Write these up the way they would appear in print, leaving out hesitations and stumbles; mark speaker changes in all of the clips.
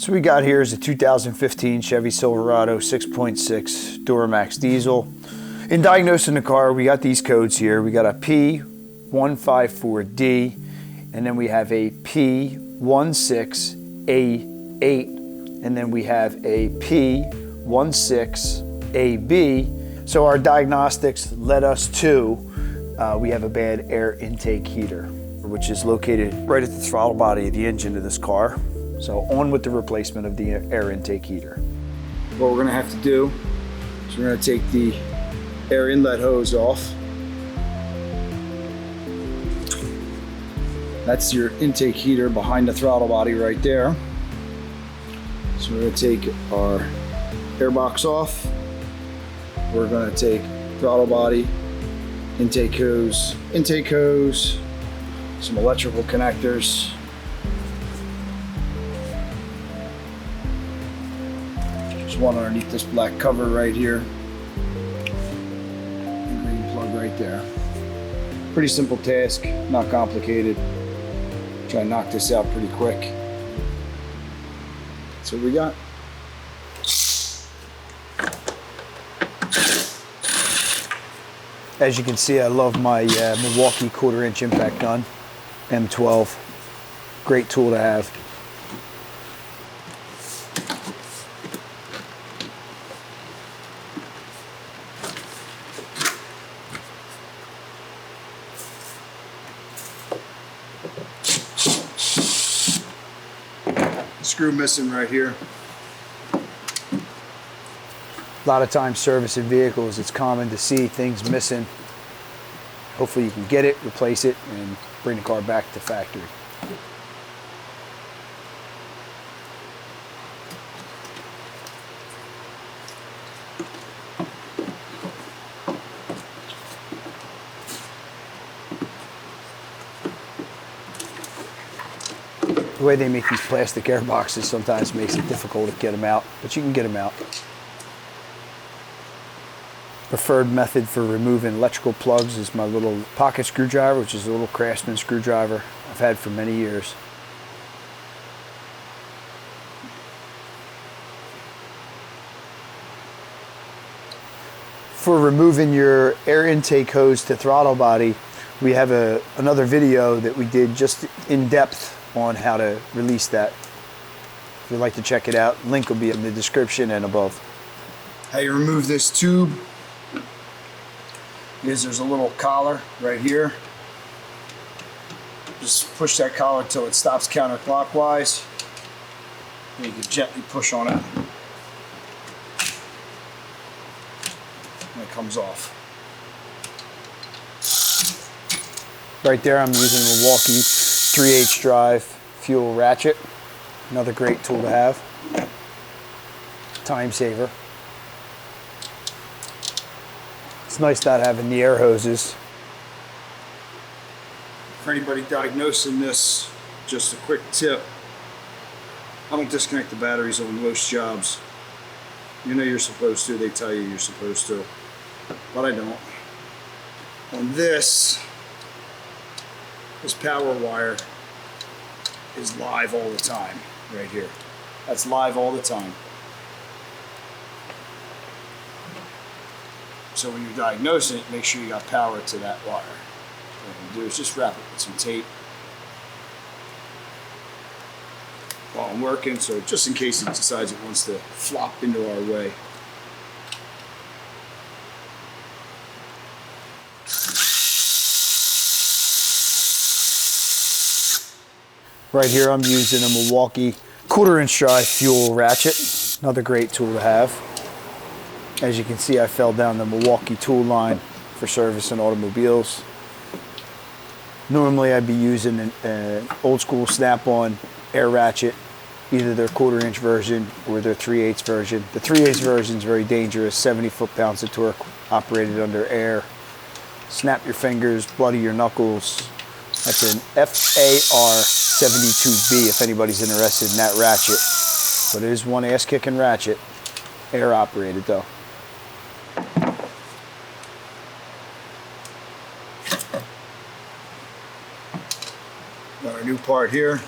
Speaker 1: So we got here is a 2015 Chevy Silverado 6.6 Duramax diesel. In diagnosing the car, we got these codes here. We got a P16A8 and then we have a P16A8 and then we have a P16AB. So our diagnostics led us to, we have a bad air intake heater, which is located right at the throttle body of the engine of this car. So on with the replacement of the air intake heater. What we're gonna have to do is we're gonna take the air inlet hose off. That's your intake heater behind the throttle body right there. So we're gonna take our air box off. We're gonna take throttle body, intake hose, some electrical connectors. There's one underneath this black cover right here. And green plug right there. Pretty simple task, not complicated. Try and knock this out pretty quick. That's what we got. As you can see, I love my Milwaukee 1/4-inch impact gun, M12. Great tool to have. Screw missing right here. A lot of times servicing vehicles, it's common to see things missing. Hopefully you can get it, replace it, and bring the car back to factory. The way they make these plastic air boxes sometimes makes it difficult to get them out, but you can get them out. Preferred method for removing electrical plugs is my little pocket screwdriver, which is a little Craftsman screwdriver I've had for many years. For removing your air intake hose to throttle body, we have another video that we did just in depth on how to release that. If you'd like to check it out, link will be in the description and above. How you remove this tube is there's a little collar right here. Just push that collar till it stops counterclockwise. And you can gently push on it. And it comes off. Right there I'm using a Milwaukee 3/8 drive fuel ratchet. Another great tool to have. Time saver. It's nice not having the air hoses. For anybody diagnosing this, just a quick tip. I don't disconnect the batteries on most jobs. You know you're supposed to, they tell you you're supposed to, but I don't. On this power wire is live all the time, right here. That's live all the time. So when you're diagnosing it, make sure you got power to that wire. What I'm gonna do is just wrap it with some tape while I'm working, so just in case it decides it wants to flop into our way. Right here I'm using a Milwaukee 1/4-inch drive fuel ratchet. Another great tool to have. As you can see, I fell down the Milwaukee tool line for servicing automobiles. Normally I'd be using an old school snap-on air ratchet, either their 1/4-inch version or their 3/8 version. The 3/8 version is very dangerous, 70 foot-pounds of torque operated under air. Snap your fingers, bloody your knuckles. That's an FAR72B if anybody's interested in that ratchet. But it is one ass-kicking ratchet, air operated though. Got our new part here.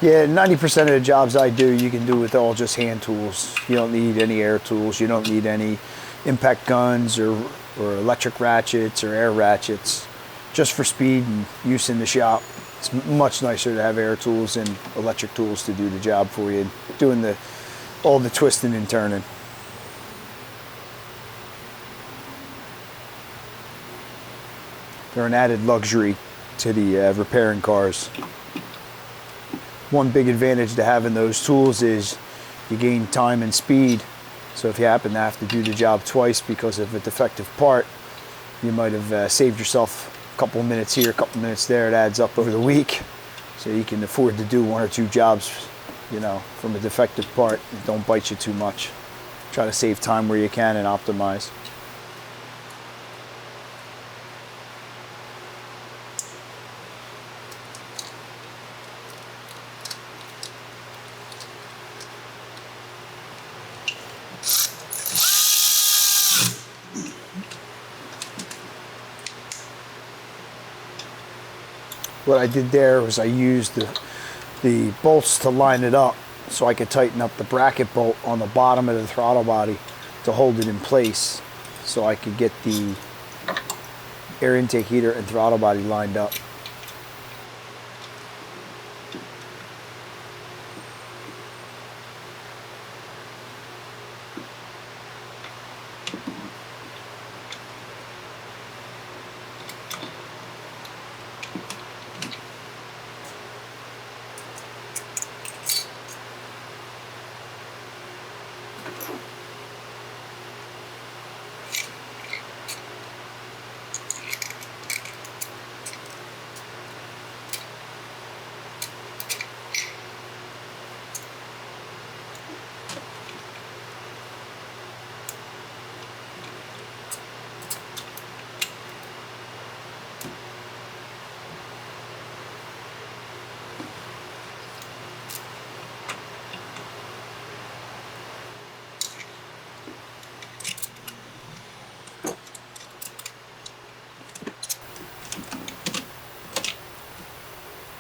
Speaker 1: Yeah, 90% of the jobs I do, you can do with all just hand tools. You don't need any air tools. You don't need any impact guns or electric ratchets or air ratchets. Just for speed and use in the shop. It's much nicer to have air tools and electric tools to do the job for you, doing all the twisting and turning. They're an added luxury to the repairing cars. One big advantage to having those tools is you gain time and speed. So if you happen to have to do the job twice because of a defective part, you might have saved yourself a couple of minutes here, a couple of minutes there. It adds up over the week. So you can afford to do one or two jobs, you know, from a defective part. Don't bite you too much. Try to save time where you can and optimize. What I did there was I used the bolts to line it up so I could tighten up the bracket bolt on the bottom of the throttle body to hold it in place so I could get the air intake heater and throttle body lined up.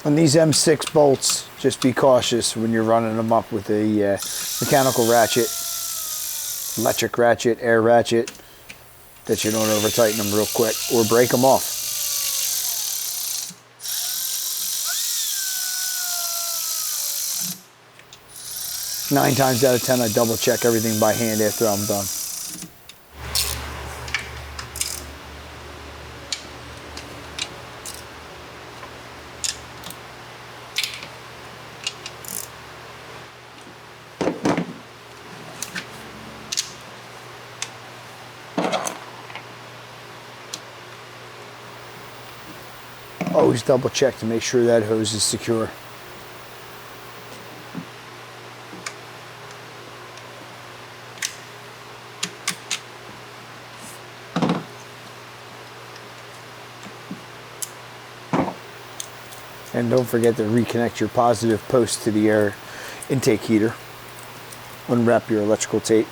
Speaker 1: On these M6 bolts, just be cautious when you're running them up with a mechanical ratchet, electric ratchet, air ratchet, that you don't over tighten them real quick or break them off. Nine times out of 10, I double check everything by hand after I'm done. Always double check to make sure that hose is secure. And don't forget to reconnect your positive post to the air intake heater. Unwrap your electrical tape.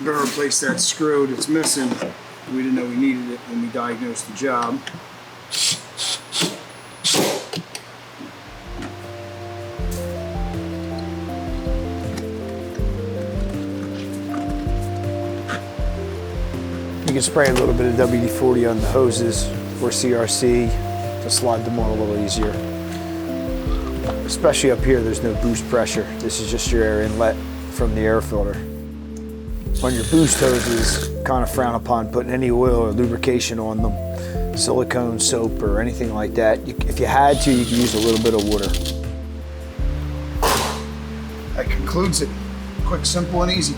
Speaker 1: I'm going to replace that screw that's missing. We didn't know we needed it when we diagnosed the job. You you can spray a little bit of WD-40 on the hoses or CRC to slide them on a little easier. Especially up here, there's no boost pressure. This is just your air inlet from the air filter. On your boost hoses, kind of frown upon putting any oil or lubrication on them, silicone, soap, or anything like that. If you had to, you could use a little bit of water. That concludes it. Quick, simple, and easy.